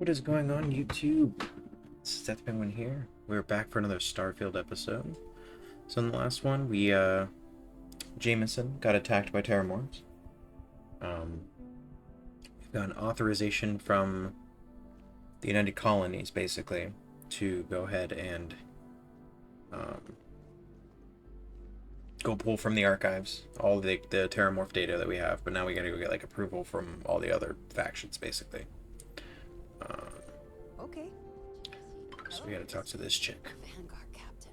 What is going on, YouTube? Seth Penguin here. We're back for another Starfield episode. So in the last one, Jameson got attacked by Terramorphs. We've got an authorization from the United Colonies, basically, to go ahead and um, go pull from the archives all the Terramorph data that we have. But now we gotta go get, like, approval from all the other factions, basically. Okay. So we gotta talk to this chick. Vanguard Captain.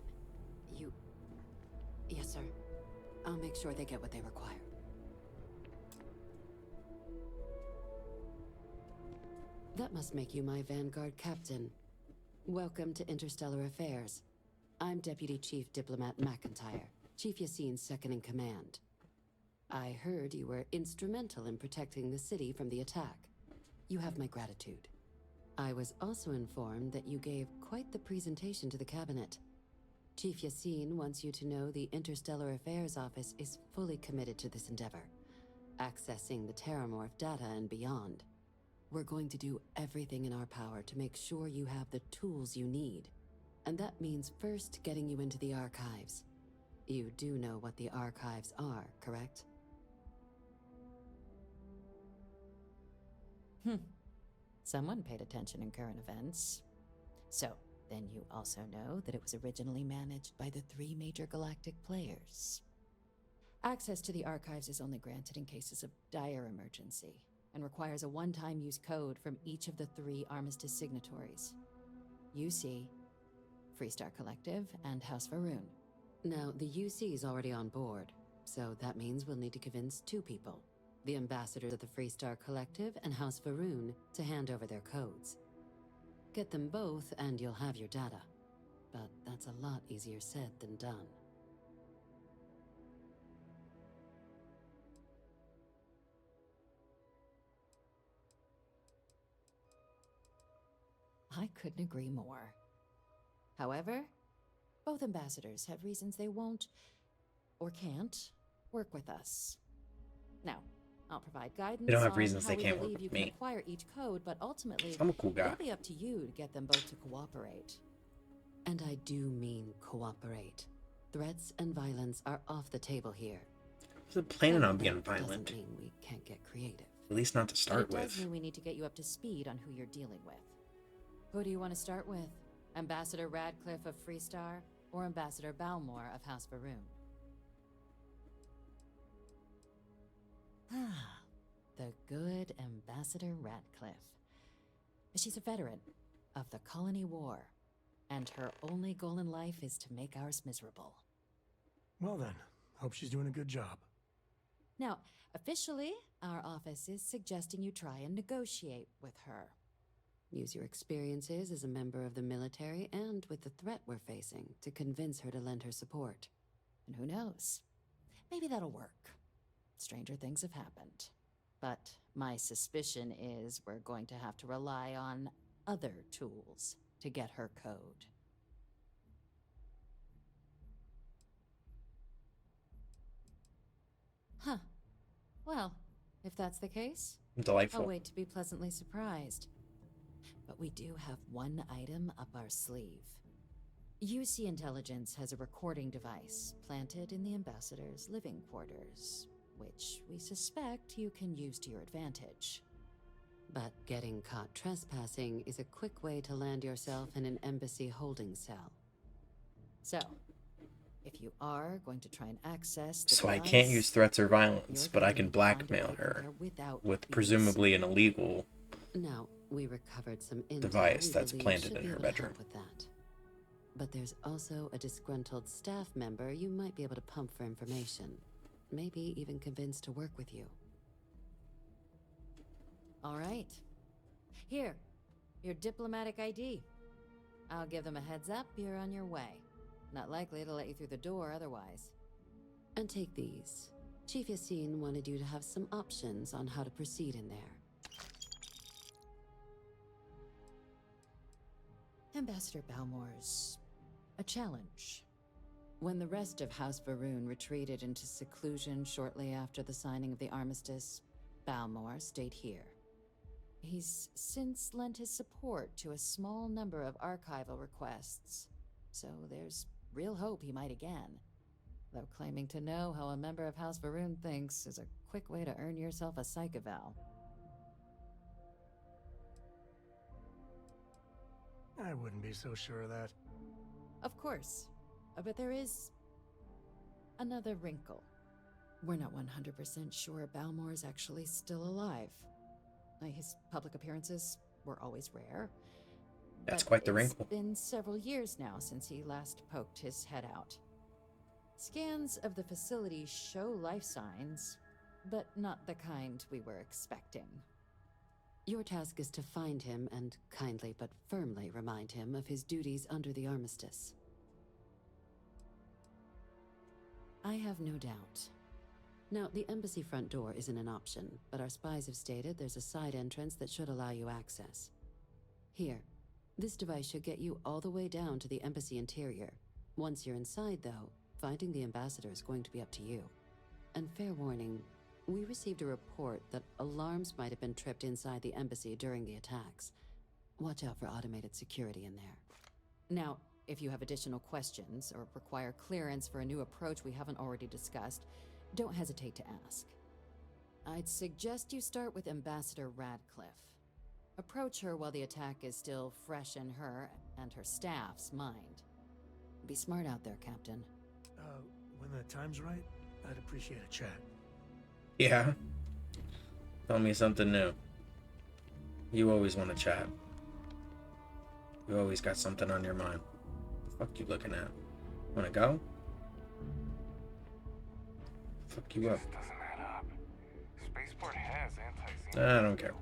You... Yes, sir. I'll make sure they get what they require. That must make you my Vanguard Captain. Welcome to Interstellar Affairs. I'm Deputy Chief Diplomat McIntyre, Chief Yassine's second in command. I heard you were instrumental in protecting the city from the attack. You have my gratitude. I was also informed that you gave quite the presentation to the cabinet. Chief Yassine wants you to know the Interstellar Affairs Office is fully committed to this endeavor, accessing the Terramorph data and beyond. We're going to do everything in our power to make sure you have the tools you need. And that means first getting you into the archives. You do know what the archives are, correct? Someone paid attention in current events. So, then you also know that it was originally managed by the three major galactic players. Access to the archives is only granted in cases of dire emergency, and requires a one-time use code from each of the three Armistice signatories. UC, Freestar Collective, and House Varoon. Now, the UC is already on board, so that means we'll need to convince two people. The ambassadors of the Freestar Collective and House Varoon to hand over their codes. Get them both and you'll have your data. But that's a lot easier said than done. I couldn't agree more. However, both ambassadors have reasons they won't, or can't, work with us. Now, I'll provide guidance They don't have on reasons how they we can't work believe you with can me. acquire each code, but ultimately, I'm a cool guy. it'll be up to you to get them both to cooperate. And I do mean cooperate. Threats and violence are off the table here. I wasn't planning on However, being that violent. doesn't mean we can't get creative. At least not to But start it does with. mean we need to get you up to speed on who you're dealing with. Who do you want to start with? Ambassador Radcliffe of Freestar, or Ambassador Balmore of House Varoon? Ah, the good Ambassador Radcliffe. She's a veteran of the Colony War, and her only goal in life is to make ours miserable. Well then, hope she's doing a good job. Now, officially, our office is suggesting you try and negotiate with her. Use your experiences as a member of the military and with the threat we're facing to convince her to lend her support. And who knows? Maybe that'll work. Stranger things have happened. But my suspicion is we're going to have to rely on other tools to get her code. Huh. Well, if that's the case, Delightful. I'll wait to be pleasantly surprised. But we do have one item up our sleeve. UC Intelligence has a recording device planted in the ambassador's living quarters, which we suspect you can use to your advantage. But getting caught trespassing is a quick way to land yourself in an embassy holding cell. So, if you are going to try and access the So I device, can't use threats or violence, you're but I going can to find a blackmail way her there without with being presumably an seen. illegal Now, we recovered some intel device we that's believe planted should in be her able to bedroom. help with that. But there's also a disgruntled staff member you might be able to pump for information. Maybe even convince to work with you. All right. Here, your diplomatic ID. I'll give them a heads up you're on your way. Not likely to let you through the door otherwise. And take these. Chief Yassine wanted you to have some options on how to proceed in there. Ambassador Balmore's a challenge. When the rest of House Varoon retreated into seclusion shortly after the signing of the armistice, Balmore stayed here. He's since lent his support to a small number of archival requests, so there's real hope he might again. Though claiming to know how a member of House Varun thinks is a quick way to earn yourself a psych eval. I wouldn't be so sure of that. Of course, but there is another wrinkle. We're not 100% sure Balmore is actually still alive. His public appearances were always rare. That's But quite the wrinkle. It's been several years now since he last poked his head out. Scans of the facility show life signs, but not the kind we were expecting. Your task is to find him and kindly but firmly remind him of his duties under the armistice. I have no doubt. Now, the embassy front door isn't an option, but our spies have stated there's a side entrance that should allow you access. Here, this device should get you all the way down to the embassy interior. Once you're inside, though, finding the ambassador is going to be up to you. And fair warning, we received a report that alarms might have been tripped inside the embassy during the attacks. Watch out for automated security in there. Now, if you have additional questions or require clearance for a new approach we haven't already discussed, don't hesitate to ask. I'd suggest you start with Ambassador Radcliffe. Approach her while the attack is still fresh in her and her staff's mind. Be smart out there, Captain. When the time's right, I'd appreciate a chat. Yeah. Tell me something new. You always want to chat. You always got something on your mind. The fuck you looking at? Wanna go? Fuck you up. This doesn't add up. Spaceport has anti-Xenon. I don't care.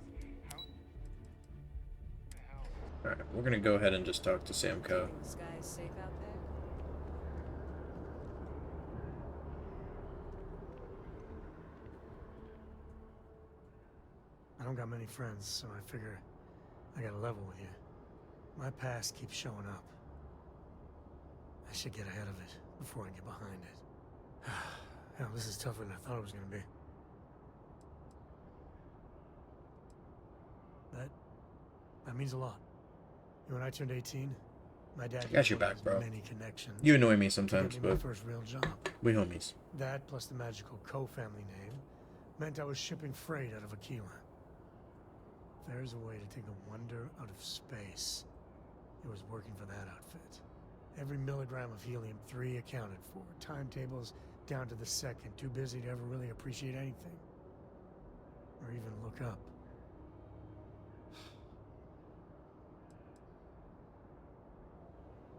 Alright, we're gonna go ahead and just talk to Samco. Skies safe out there? I don't got many friends, so I figure I gotta level with you. My past keeps showing up. I should get ahead of it before I get behind it. Hell, this is tougher than I thought it was gonna be. That means a lot. When I turned 18, my dad got your back, bro. many connections. You annoy me to sometimes, get me my but first real job. we homies. That plus the magical co-family name meant I was shipping freight out of Aquila. If there's a way to take the wonder out of space, it was working for that outfit. Every milligram of helium-3 accounted for. Timetables down to the second. Too busy to ever really appreciate anything. Or even look up.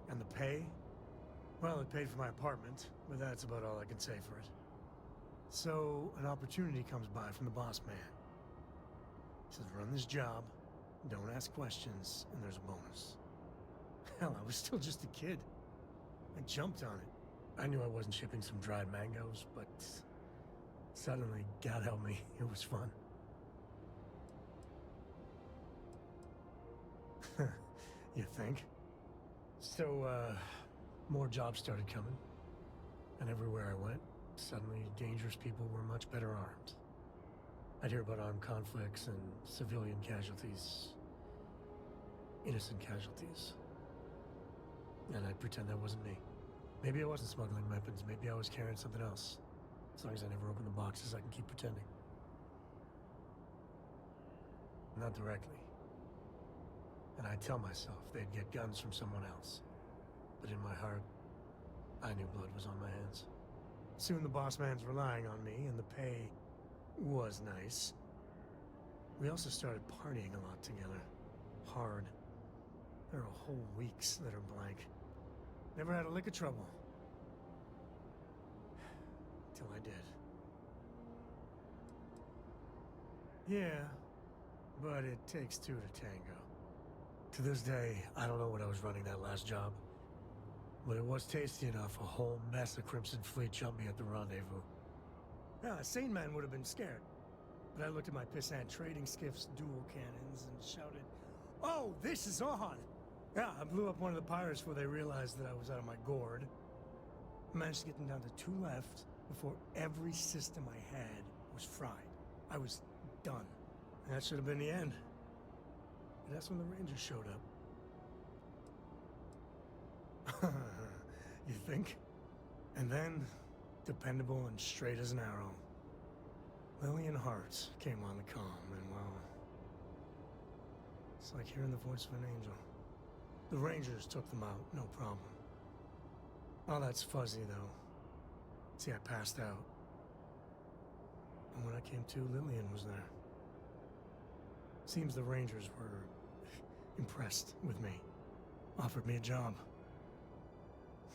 And the pay? Well, it paid for my apartment, but that's about all I can say for it. So, an opportunity comes by from the boss man. He says, run this job, don't ask questions, and there's a bonus. Hell, I was still just a kid. I jumped on it. I knew I wasn't shipping some dried mangoes, but suddenly, God help me, it was fun. You think? So, more jobs started coming. And everywhere I went, suddenly dangerous people were much better armed. I'd hear about armed conflicts and civilian casualties. Innocent casualties. And I'd pretend that wasn't me. Maybe I wasn't smuggling weapons, maybe I was carrying something else. As long as I never open the boxes, I can keep pretending. Not directly. And I'd tell myself they'd get guns from someone else. But in my heart, I knew blood was on my hands. Soon the boss man's relying on me, and the pay was nice. We also started partying a lot together. Hard. There are whole weeks that are blank. Never had a lick of trouble. Till I did. Yeah, but it takes two to tango. To this day, I don't know what I was running that last job. But it was tasty enough, a whole mess of Crimson Fleet jumped me at the rendezvous. Yeah, a sane man would have been scared. But I looked at my pissant trading skiff's dual cannons and shouted, "Oh, this is on!" Yeah, I blew up one of the pirates before they realized that I was out of my gourd. I managed to get them down to 2 left before every system I had was fried. I was done. And that should have been the end. That's when the Rangers showed up. You think? And then, dependable and straight as an arrow, Lillian Hart came on the comm, and well, it's like hearing the voice of an angel. The Rangers took them out, no problem. All that's fuzzy, though. See, I passed out. And when I came to, Lillian was there. Seems the Rangers were impressed with me. Offered me a job.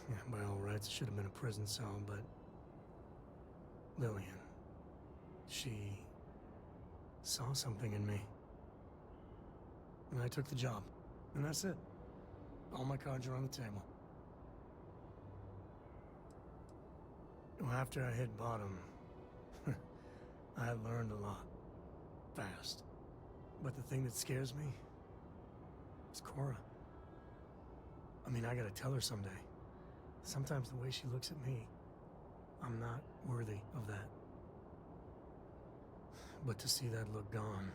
Yeah, by all rights, it should have been a prison cell, but Lillian, she saw something in me. And I took the job. And that's it. All my cards are on the table. Well, after I hit bottom, I learned a lot. Fast. But the thing that scares me is Cora. I mean, I gotta tell her someday. Sometimes the way she looks at me, I'm not worthy of that. But to see that look gone...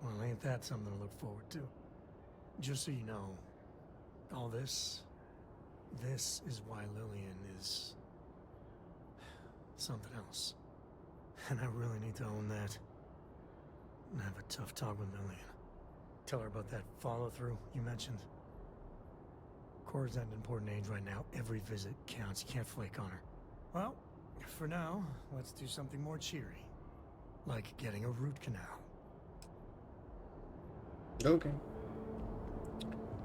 Well, ain't that something to look forward to? Just so you know, all this is why Lillian is something else. And I really need to own that. And have a tough talk with Lillian. Tell her about that follow-through you mentioned. Cora's at an important age right now. Every visit counts. You can't flake on her. Well, for now, let's do something more cheery. Like getting a root canal. Okay.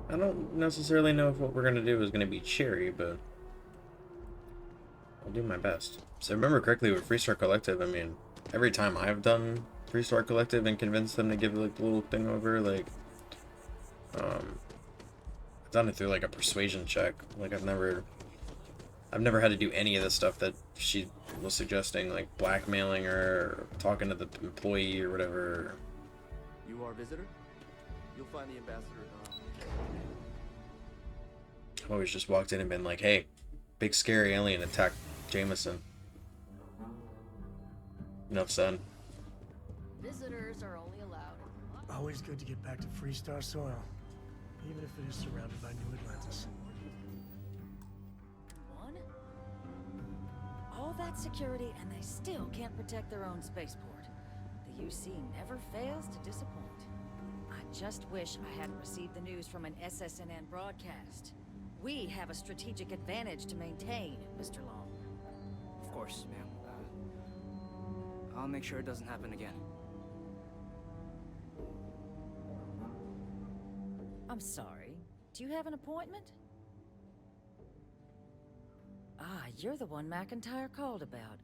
I don't necessarily know if what we're gonna do is gonna be cheery, but I'll do my best. So remember correctly with Freestar Collective, I mean, every time I've done Freestar Collective and convinced them to give like the little thing over, like, I've done it through like a persuasion check. Like I've never had to do any of the stuff that she was suggesting, like blackmailing her, or talking to the employee or whatever. You are a visitor? You'll find the ambassador. I've always just walked in and been like, hey, big scary alien attacked Jameson. Enough said. Visitors are only allowed. Always good to get back to Freestar soil. Even if it is surrounded by New Atlantis. One? All that security and they still can't protect their own spaceport. The UC never fails to disappoint. I just wish I hadn't received the news from an SSNN broadcast. We have a strategic advantage to maintain, Mr. Long. Of course, ma'am. I'll make sure it doesn't happen again. I'm sorry. Do you have an appointment? Ah, you're the one McIntyre called about.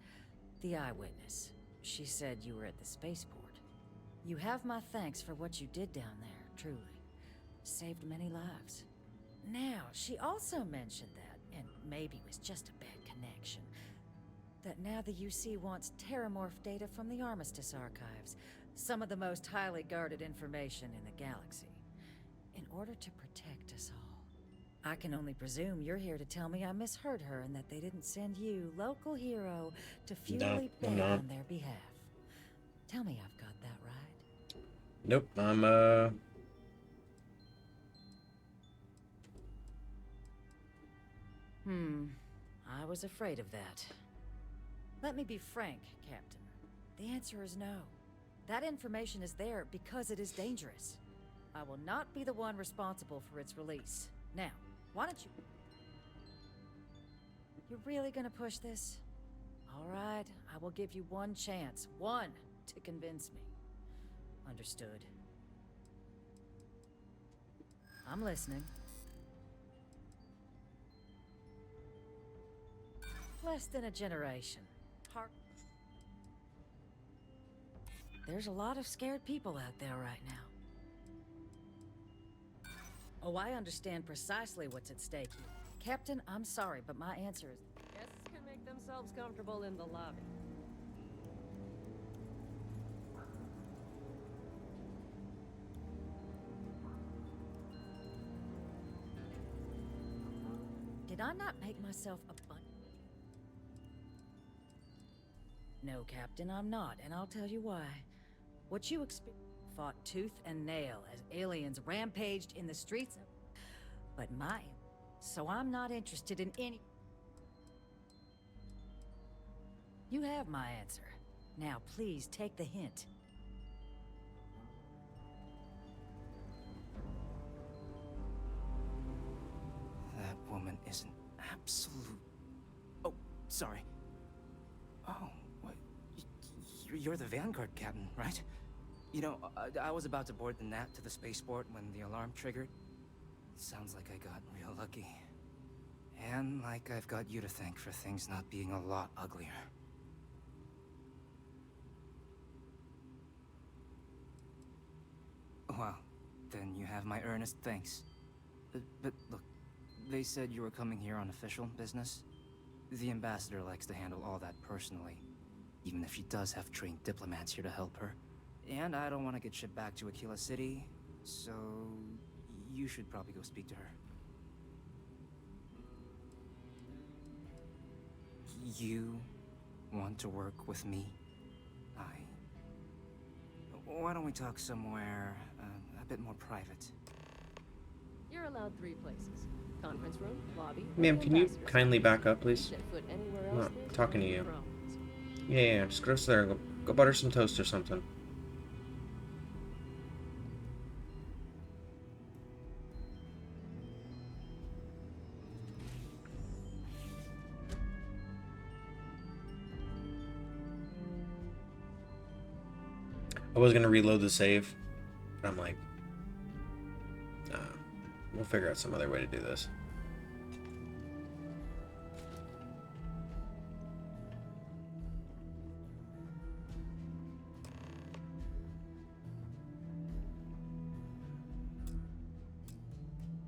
The eyewitness. She said you were at the spaceport. You have my thanks for what you did down there, truly. Saved many lives. Now, she also mentioned that, and maybe it was just a bad connection, that now the UC wants terramorph data from the Armistice archives, some of the most highly guarded information in the galaxy, in order to protect us all. I can only presume you're here to tell me I misheard her and that they didn't send you, local hero, to futilely beg on their behalf. Tell me I've got that right. Nope, I'm I was afraid of that. Let me be frank, Captain. The answer is no. That information is there because it is dangerous. I will not be the one responsible for its release. Now, why don't you... You're really gonna push this? All right, I will give you one chance. One to convince me. Understood. I'm listening. Less than a generation. There's a lot of scared people out there right now. Oh, I understand precisely what's at stake here. Captain, I'm sorry, but my answer is... Guests can make themselves comfortable in the lobby. Did I not make myself abundant? No, Captain, I'm not, and I'll tell you why. What you fought tooth and nail as aliens rampaged in the streets of... But so I'm not interested in any... You have my answer. Now, please take the hint. That woman is an absolute... Oh, sorry. Oh, what? You're the Vanguard captain, right? You know, I was about to board the Nat to the spaceport when the alarm triggered. Sounds like I got real lucky. And like I've got you to thank for things not being a lot uglier. Well, then you have my earnest thanks. But look, they said you were coming here on official business. The ambassador likes to handle all that personally, even if she does have trained diplomats here to help her. And I don't want to get shipped back to Aquila City, so you should probably go speak to her. You want to work with me? Why don't we talk somewhere a bit more private? You're allowed 3 places. Conference room, lobby. Ma'am, can you ambassador's kindly office. back up, please? Set foot anywhere I'm else, not there's talking to you. problems. Yeah, just go there. Go butter some toast or something. I was gonna reload the save, but I'm like, we'll figure out some other way to do this.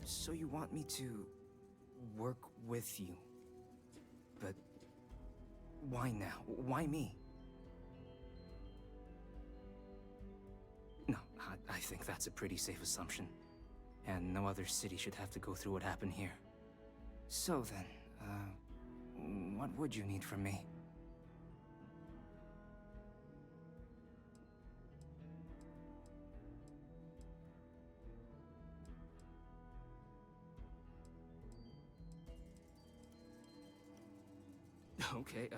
So you want me to work with you? But why now? Why me? No, I think that's a pretty safe assumption. And no other city should have to go through what happened here. So then, what would you need from me? Okay,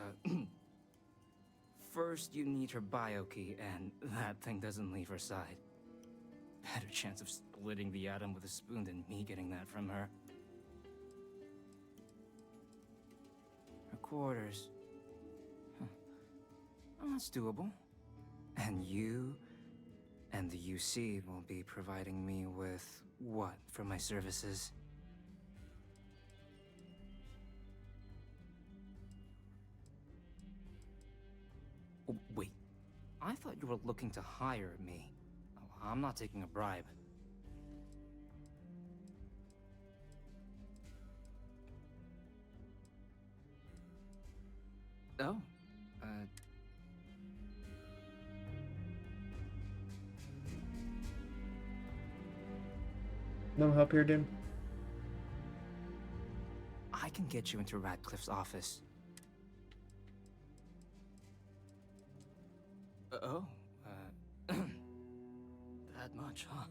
first you need her bio key, and that thing doesn't leave her side. Better chance of splitting the atom with a spoon than me getting that from her. Her quarters. Huh. Oh, that's doable. And you and the UC will be providing me with what for my services? Oh, wait, I thought you were looking to hire me. Oh, I'm not taking a bribe. Oh, No help here, dude? I can get you into Radcliffe's office. That much, huh?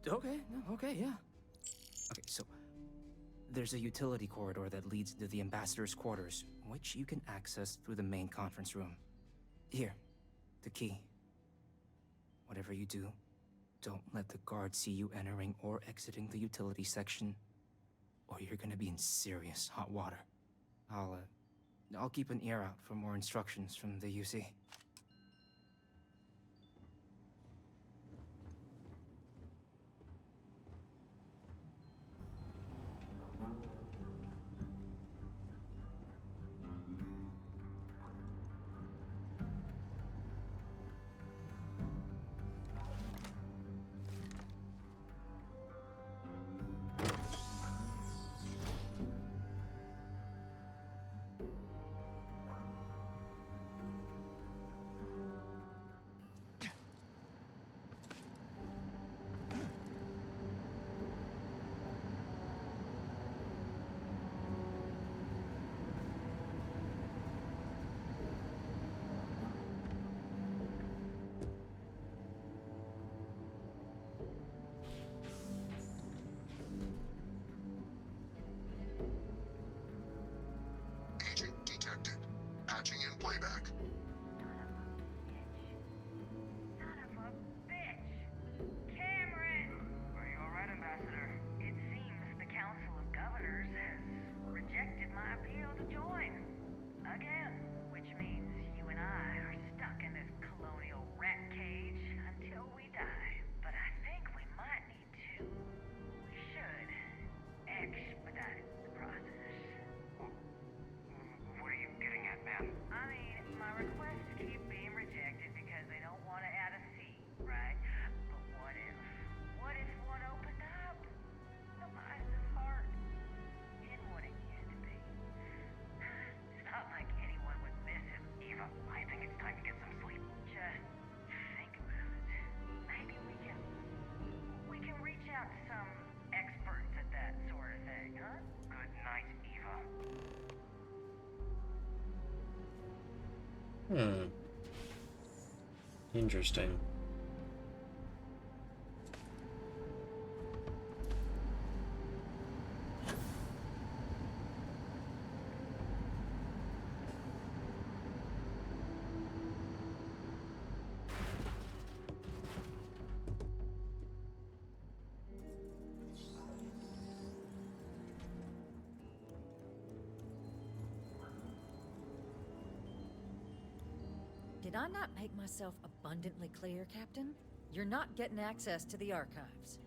Okay, no, okay, yeah. Okay, so there's a utility corridor that leads to the ambassador's quarters, which you can access through the main conference room. Here, the key. Whatever you do, don't let the guards see you entering or exiting the utility section, or you're gonna be in serious hot water. I'll keep an ear out for more instructions from the UC. Hmm. Interesting. Did I not make myself abundantly clear, Captain? You're not getting access to the archives.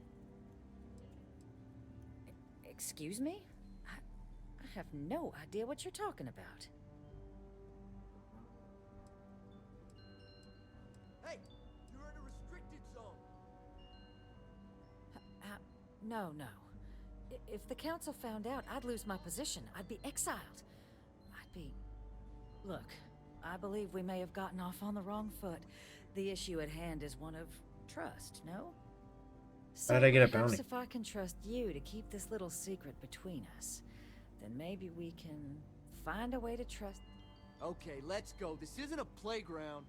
Excuse me? I have no idea what you're talking about. Hey, you're in a restricted zone. No, no. If the council found out, I'd lose my position. I'd be exiled. I'd be... Look, I believe we may have gotten off on the wrong foot. The issue at hand is one of trust, no? So How did I get a perhaps bounty? if I can trust you to keep this little secret between us, then maybe we can find a way to trust... Okay, let's go. This isn't a playground.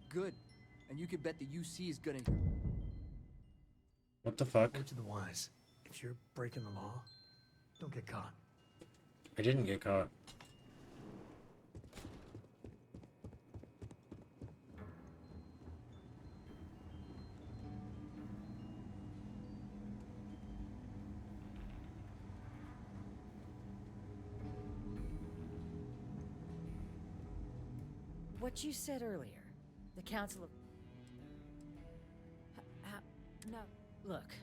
Good. And you can bet the UC is gonna... What the fuck? Word to the wise. If you're breaking the law, don't get caught. I didn't get caught. What you said earlier, the Council of... no, look.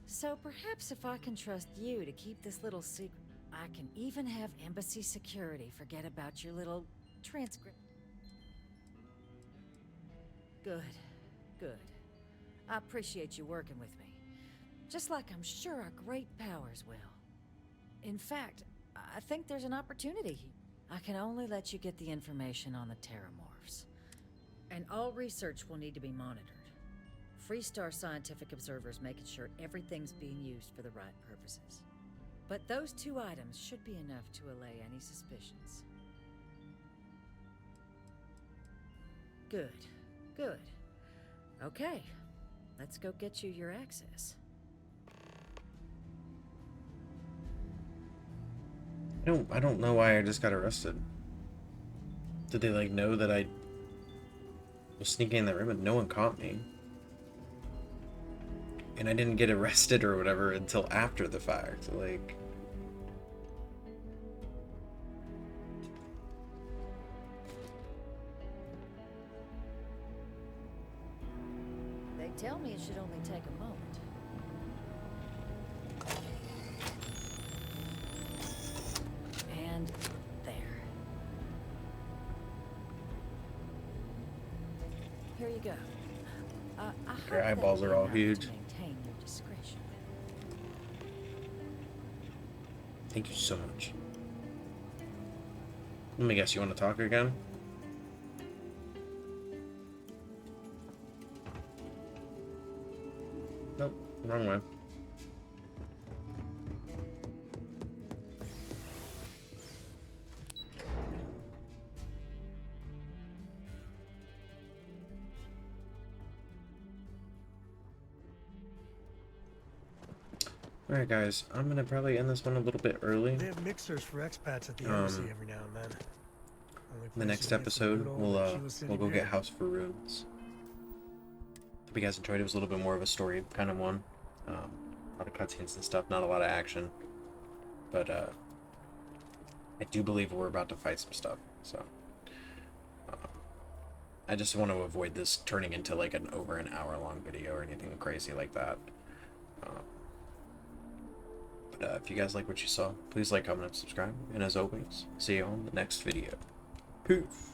So perhaps if I can trust you to keep this little secret, I can even have embassy security forget about your little transcript. Good, good. I appreciate you working with me. Just like I'm sure our great powers will. In fact, I think there's an opportunity. I can only let you get the information on the Terramorphs. And all research will need to be monitored. Freestar scientific observers making sure everything's being used for the right purposes. But those two items should be enough to allay any suspicions. Good, good. Okay, let's go get you your access. I don't know why I just got arrested. Did they like know that I was sneaking in that room and no one caught me? And I didn't get arrested or whatever until after the fact, like... They tell me it should only take a moment. And there. Here you go. I hope Your eyeballs that'll are be all enough huge. to maintain your discretion. Thank you so much. Let me guess, you want to talk again? Nope, wrong way. Alright guys, I'm gonna probably end this one a little bit early. They have mixers for expats at the embassy every now and then. Only In the place next you get some episode, good old we'll Archival City go get beer. House for Runes. Hope you guys enjoyed. It was a little bit more of a story kind of one. A lot of cutscenes and stuff, not a lot of action. But I do believe we're about to fight some stuff, so I just want to avoid this turning into like an over an hour long video or anything crazy like that. But if you guys like what you saw, please like, comment, and subscribe. And as always, see you on the next video. Peace.